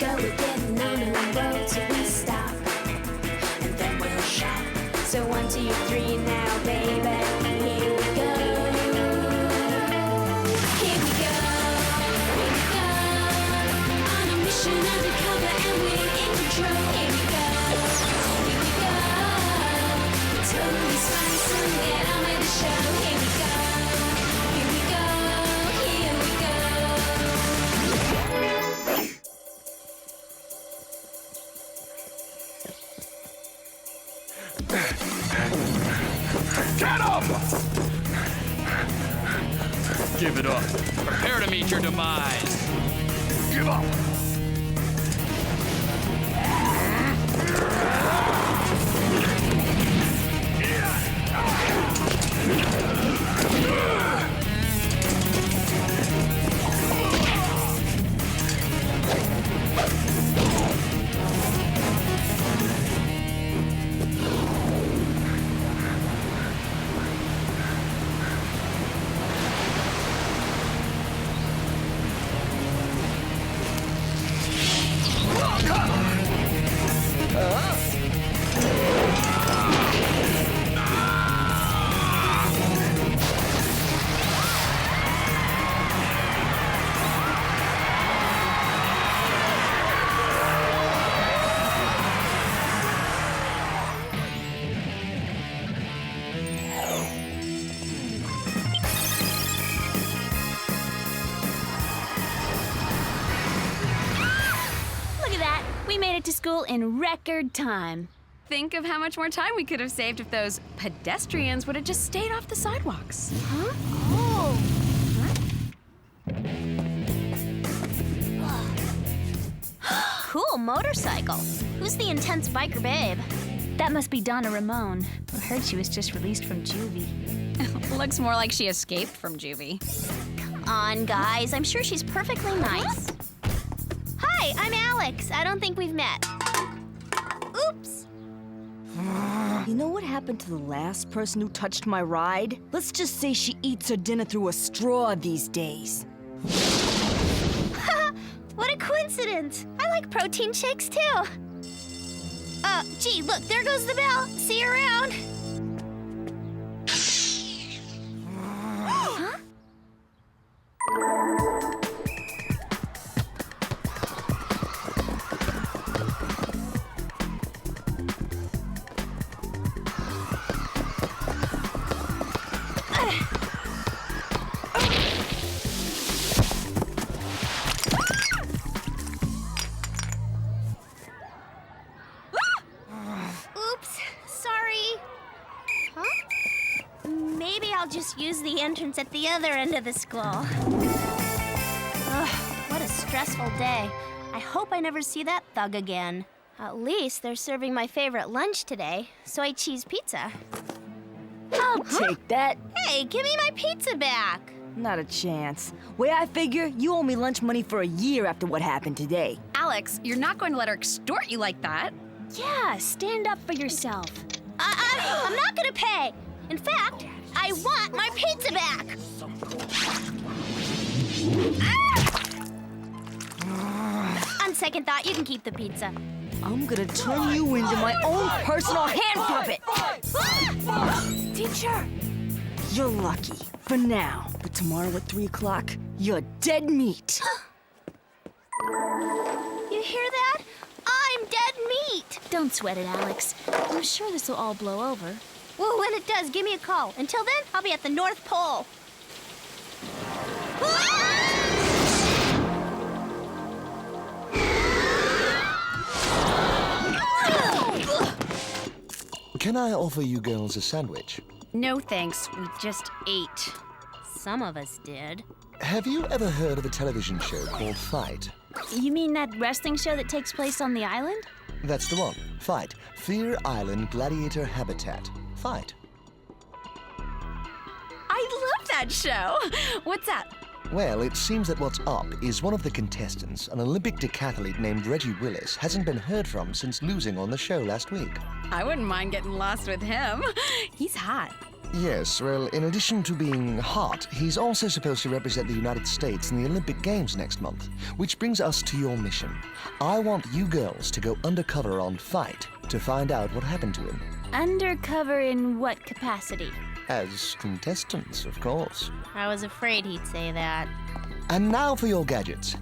go, we're getting on the road till we stop, and then we'll shop. So 1, 2, 3 now, baby, here we go. Here we go, on a mission undercover and we're in control. Here we go, totally spies, so get on with the show. Here we go, here we go, here we go. Get him! Give it up. Prepare to meet your demise. Give up! We made it to school in record time. Think of how much more time we could have saved if those pedestrians would have just stayed off the sidewalks. Huh? Oh. Huh? Cool motorcycle. Who's the intense biker babe? That must be Donna Ramone. I heard she was just released from juvie. Looks more like she escaped from juvie. Come on, guys. I'm sure she's perfectly nice. Hi, I'm Alex. I don't think we've met. Oops. You know what happened to the last person who touched my ride? Let's just say she eats her dinner through a straw these days. What a coincidence. I like protein shakes too. Gee, look, there goes the bell. See you around. Huh? I'll just use the entrance at the other end of the school. Ugh, what a stressful day. I hope I never see that thug again. At least they're serving my favorite lunch today, soy cheese pizza. I'll take that. Hey, give me my pizza back. Not a chance. Way I figure, you owe me lunch money for a year after what happened today. Alex, you're not going to let her extort you like that. Yeah, stand up for yourself. I'm not going to pay. In fact, I want my pizza back! On second thought, you can keep the pizza. I'm gonna turn you into my own personal hand puppet! Teacher! You're lucky, for now. But tomorrow at 3 o'clock, you're dead meat. You hear that? I'm dead meat! Don't sweat it, Alex. I'm sure this will all blow over. Well, when it does, give me a call. Until then, I'll be at the North Pole. Can I offer you girls a sandwich? No thanks, we just ate. Some of us did. Have you ever heard of a television show called Fight? You mean that wrestling show that takes place on the island? That's the one. Fight. Fear Island Gladiator Habitat. Fight. I love that show. What's that? Well, it seems that what's up is one of the contestants, an Olympic decathlete named Reggie Willis, hasn't been heard from since losing on the show last week. I wouldn't mind getting lost with him. He's hot. Yes, well, in addition to being hot, he's also supposed to represent the United States in the Olympic Games next month. Which brings us to your mission. I want you girls to go undercover on Fight to find out what happened to him. Undercover in what capacity? As contestants, of course. I was afraid he'd say that. And now for your gadgets.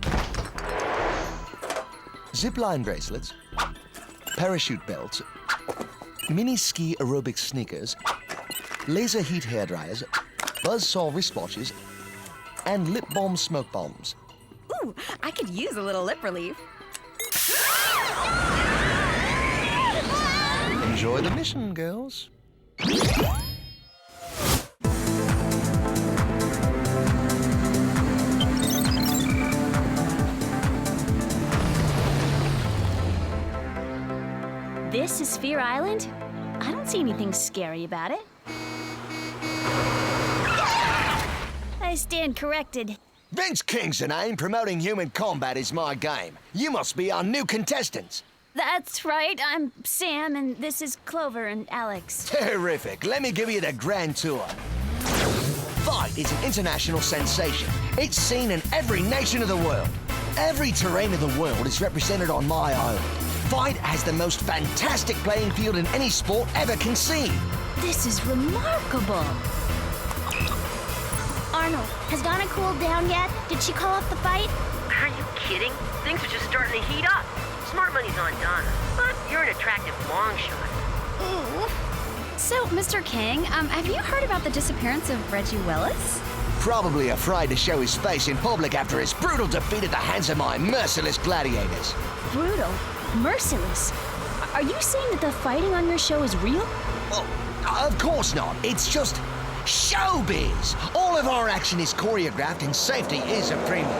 Zipline bracelets, parachute belts, mini ski aerobic sneakers, laser heat hairdryers, buzzsaw wristwatches, and lip balm smoke bombs. Ooh, I could use a little lip relief. Enjoy the mission, girls. This is Sphere Island? I don't see anything scary about it. I stand corrected. Vince King's name. Promoting human combat is my game. You must be our new contestants. That's right, I'm Sam, and this is Clover and Alex. Terrific. Let me give you the grand tour. Fight is an international sensation. It's seen in every nation of the world. Every terrain of the world is represented on my island. Fight has the most fantastic playing field in any sport ever conceived. This is remarkable. Arnold, has Donna cooled down yet? Did she call off the fight? Are you kidding? Things are just starting to heat up. Smart money's on Donna, but you're an attractive long shot. So, Mr. King, have you heard about the disappearance of Reggie Willis? Probably afraid to show his face in public after his brutal defeat at the hands of my merciless gladiators. Brutal? Merciless? Are you saying that the fighting on your show is real? Oh, of course not. It's just showbiz. All of our action is choreographed and safety is a premium.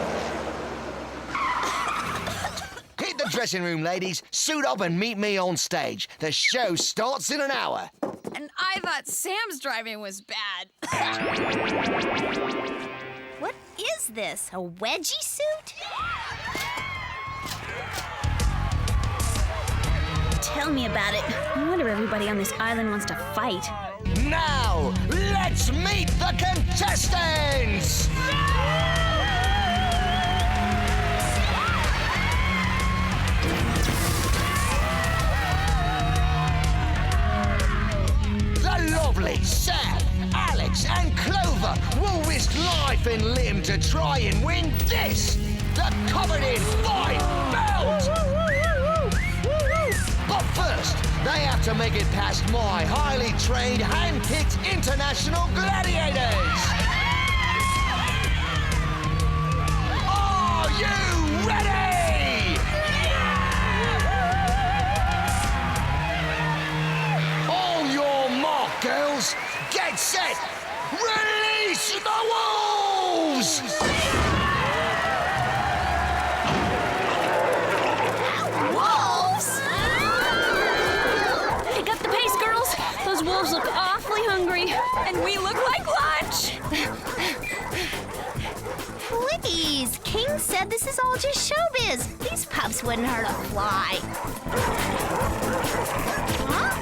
Hit the dressing room, ladies. Suit up and meet me on stage. The show starts in an hour. And I thought Sam's driving was bad. What is this? A wedgie suit? Tell me about it. No wonder everybody on this island wants to fight. Now, let's meet the contestants! The lovely Sam, Alex, and Clover will risk life and limb to try and win this, the coveted fight belt! But first, they have to make it past my highly trained, hand-picked international gladiators! Are you ready? On your mark, girls! Get set! Release the wolves! Wolves look awfully hungry, and we look like lunch! Please, King said this is all just showbiz. These pups wouldn't hurt a fly. Huh?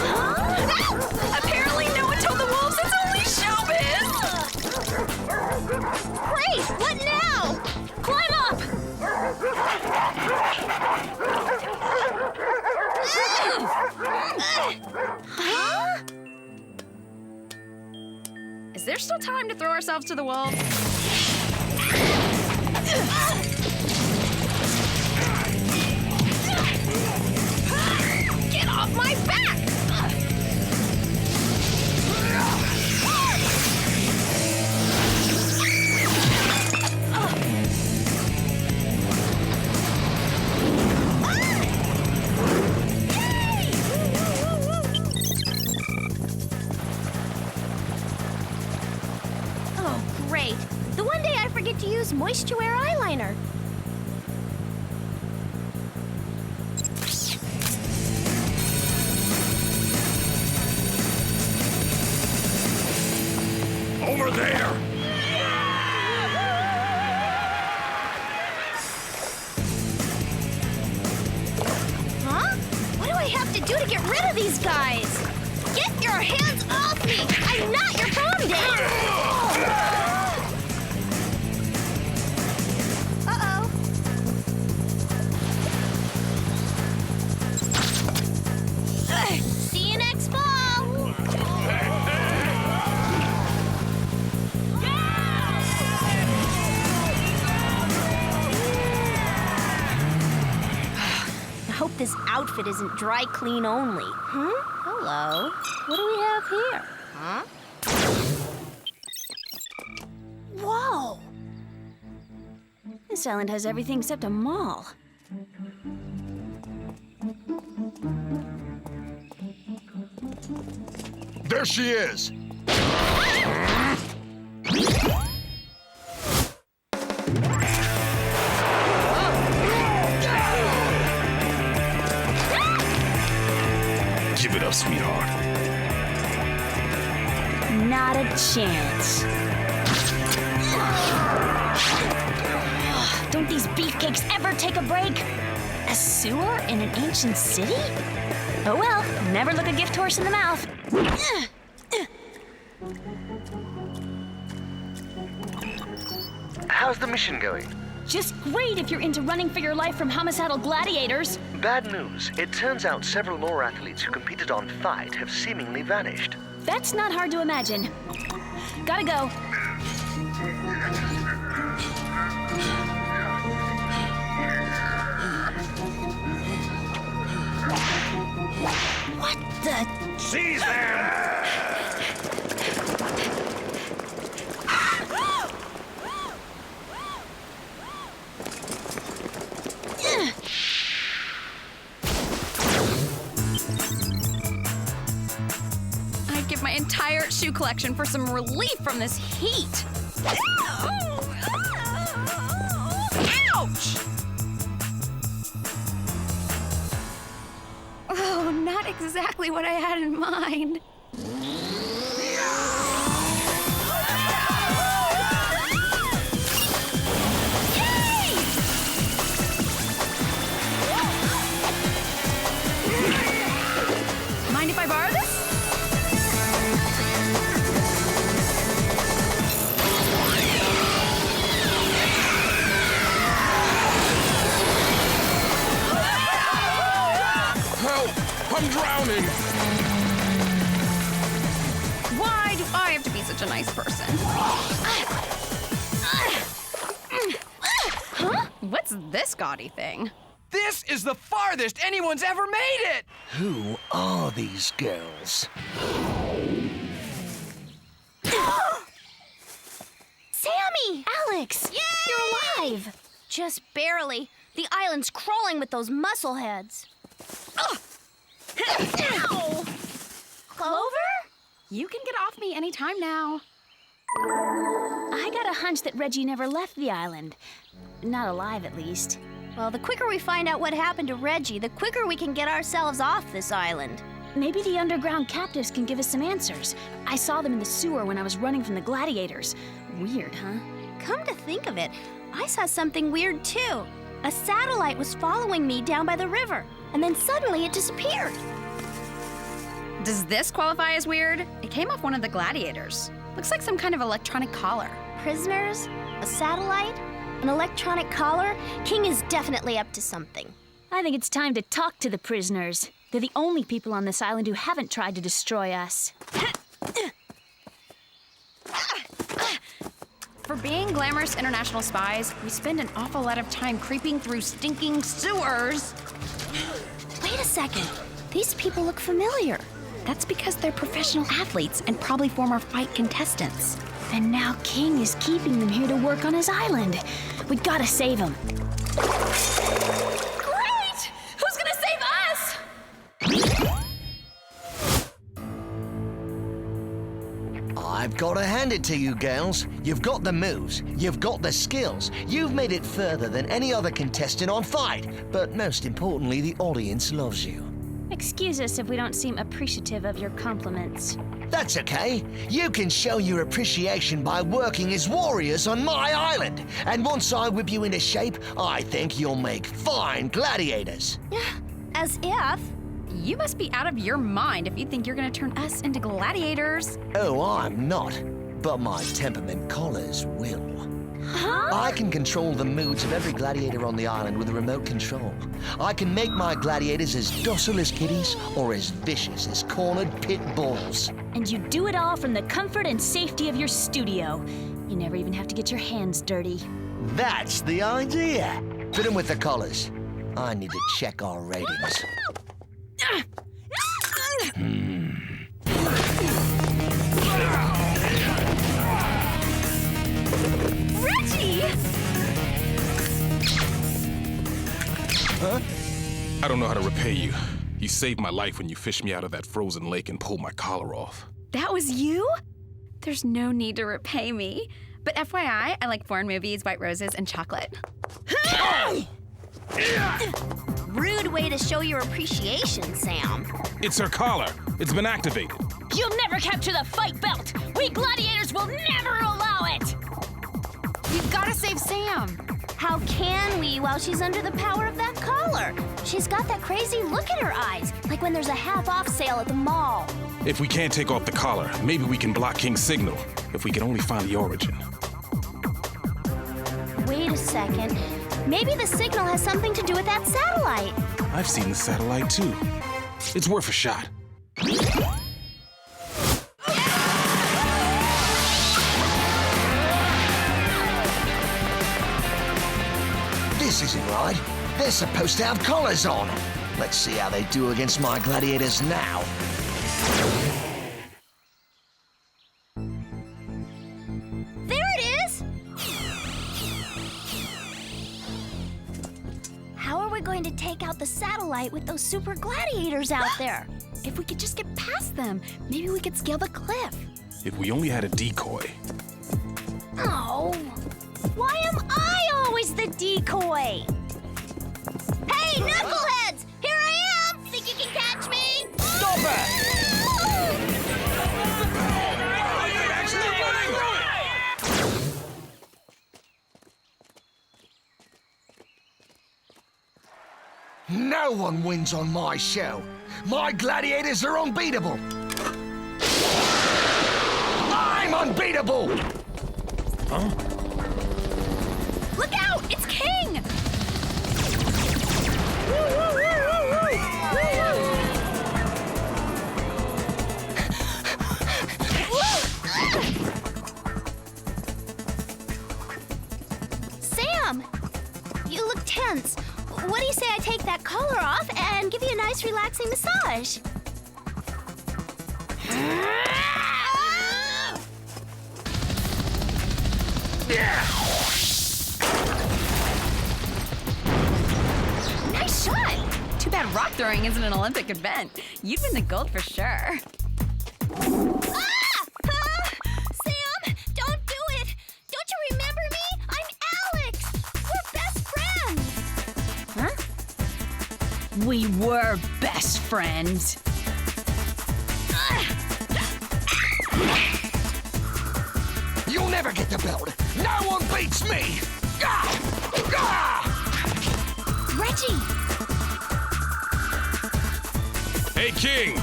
Huh? Apparently no one told the wolves it's only showbiz! Great, what now? Climb up! Huh? Is there still time to throw ourselves to the wolves? Get off my back! Great. The one day I forget to use moisture wear eyeliner. Over there! Huh? What do I have to do to get rid of these guys? Get your Hands off me! I'm not your prom date! Uh-oh. See you next fall! I hope this outfit isn't dry clean only. Hello. What do we have here? Whoa! This island has everything except a mall. There she is! Give it up, sweetheart. Not a chance. Don't these beefcakes ever take a break? A sewer in an ancient city? Oh well, never look a gift horse in the mouth. How's the mission going? Just great if you're into running for your life from homicidal gladiators. Bad news. It turns out several more athletes who competed on Fight have seemingly vanished. That's not hard to imagine. Gotta go. What the? Seize them! I'd give my entire shoe collection for some relief from this heat. Ouch! Oh, not exactly what I had in mind. Mind if I borrow this? Help! I'm drowning! Why do I have to be such a nice person? Huh? What's this gaudy thing? This is the farthest anyone's ever made it! Who are these girls? Sammy! Alex! Yay! You're alive! Just barely. The island's crawling with those muscleheads. Ow! Clover? You can get off me anytime now. I got a hunch that Reggie never left the island. Not alive, at least. Well, the quicker we find out what happened to Reggie, the quicker we can get ourselves off this island. Maybe the underground captives can give us some answers. I saw them in the sewer when I was running from the gladiators. Weird, huh? Come to think of it, I saw something weird too. A satellite was following me down by the river, and then suddenly it disappeared. Does this qualify as weird? It came off one of the gladiators. Looks like some kind of electronic collar. Prisoners? A satellite? An electronic collar? King is definitely up to something. I think it's time to talk to the prisoners. They're the only people on this island who haven't tried to destroy us. For being glamorous international spies, we spend an awful lot of time creeping through stinking sewers. Wait a second. These people look familiar. That's because they're professional athletes and probably former fight contestants. And now King is keeping them here to work on his island. We gotta save them. Great! Who's gonna save us? I've got to hand it to you, girls. You've got the moves, you've got the skills. You've made it further than any other contestant on Fight. But most importantly, the audience loves you. Excuse us if we don't seem appreciative of your compliments. That's okay. You can show your appreciation by working as warriors on my island. And once I whip you into shape, I think you'll make fine gladiators. As if. You must be out of your mind if you think you're gonna turn us into gladiators. Oh, I'm not. But my temperament collars will. Huh? I can control the moods of every gladiator on the island with a remote control. I can make my gladiators as docile as kitties or as vicious as cornered pit bulls. And you do it all from the comfort and safety of your studio. You never even have to get your hands dirty. That's the idea. Fit them with the collars. I need to check our ratings. Reggie! Huh? I don't know how to repay you. You saved my life when you fished me out of that frozen lake and pulled my collar off. That was you? There's no need to repay me. But FYI, I like foreign movies, white roses, and chocolate. Rude way to show your appreciation, Sam. It's her collar. It's been activated. You'll never capture the fight belt. We gladiators will never allow it. You've gotta save Sam. How can we while she's under the power of that collar? She's got that crazy look in her eyes, like when there's a half-off sale at the mall. If we can't take off the collar, maybe we can block King's signal. If we can only find the origin. Wait a second. Maybe the signal has something to do with that satellite. I've seen the satellite too. It's worth a shot. This isn't right. They're supposed to have collars on. Let's see how they do against my gladiators now. There it is! How are we going to take out the satellite with those super gladiators out there? If we could just get past them, maybe we could scale the cliff. If we only had a decoy. Oh, why am I always the decoy? Hey, knuckleheads! Here I am! Think you can catch me? Stop it! No one wins on my show. My gladiators are unbeatable. I'm unbeatable! Huh? Look out! It's King! Sam! You look tense. What do you say I take that collar off and give you a nice relaxing massage? Nice shot! Too bad rock throwing isn't an Olympic event. You'd win the gold for sure. Sam, don't do it! Don't you remember me? I'm Alex! We're best friends! Huh? We were best friends. You'll never get the belt. No one beats me! Reggie! Hey, King!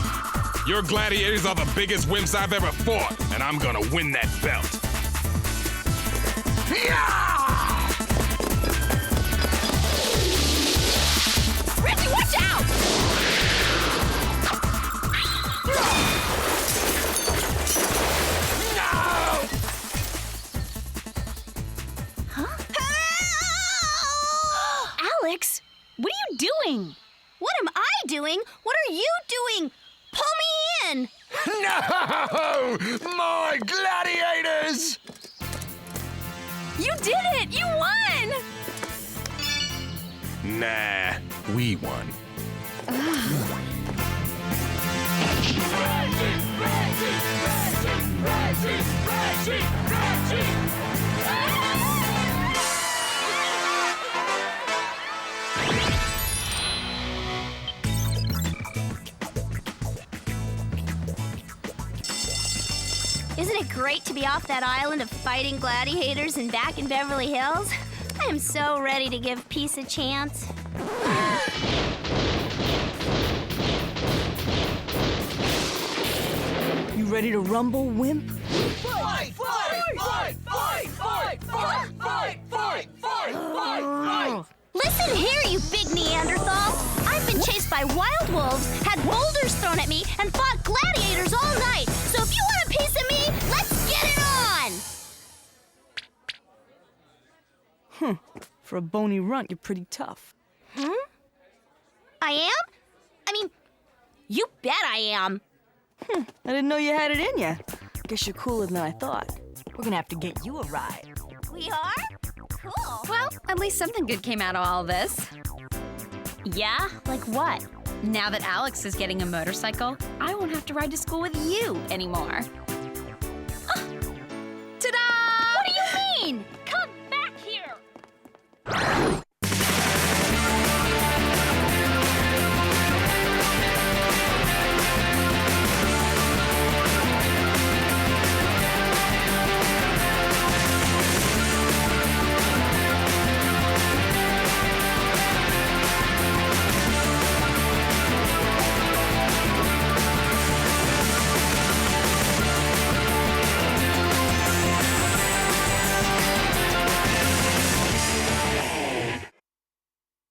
Your gladiators are the biggest wimps I've ever fought, and I'm gonna win that belt. Reggie, watch out! Alex, what are you doing? What am I doing? What are you doing? Pull me in! No! My gladiators! You did it! You won! Nah, we won. Isn't it great to be off that island of fighting gladiators and back in Beverly Hills? I am so ready to give peace a chance. ready to rumble, wimp? Fight! Fight! Fight! Fight! Fight! Fight! Fight! Fight! Fight! Fight! Listen here, you big Neanderthal! I've been chased by wild wolves, had boulders thrown at me, and fought gladiators all night. So if you want a piece of me, let's get it on! For a bony runt, you're pretty tough. I am? I mean, you bet I am. I didn't know you had it in you. Guess you're cooler than I thought. We're gonna have to get you a ride. We are? Cool. Well, at least something good came out of all this. Yeah? Like what? Now that Alex is getting a motorcycle, I won't have to ride to school with you anymore.